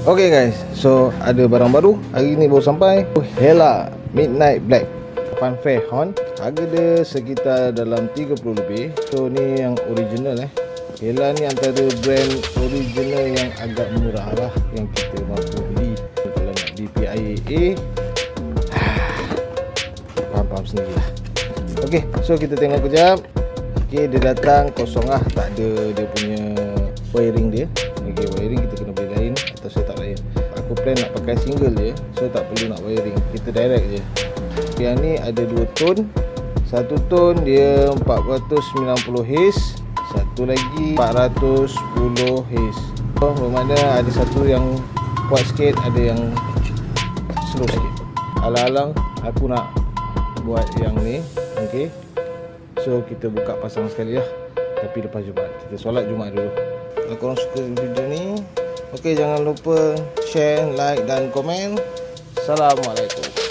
Okay guys, so ada barang baru hari ni baru sampai. Hella Midnight Black Funfair Horn. Harga dia sekitar dalam 30 lebih. So ni yang original Hella ni antara brand original yang agak murah lah yang kita mampu beli. Kalau nak DPIA faham sendiri lah. Okay, so kita tengok kejap. Okay, dia datang kosong lah, tak ada dia punya wiring dia. Okay, wiring kita kena beli lain atau saya tak lain. Aku plan nak pakai single je, so tak perlu nak wiring, kita direct je. Yang ni ada 2 tone. Satu tone dia 490 Hz, satu lagi 410 Hz. So, bermakna ada satu yang kuat sikit, ada yang slow sikit. Alang-alang aku nak buat yang ni. Okay, so kita buka pasang sekali lah, tapi lepas Jumaat. Kita solat Jumaat dulu. Kalau korang suka video ni, okay, jangan lupa share, like dan komen. Assalamualaikum.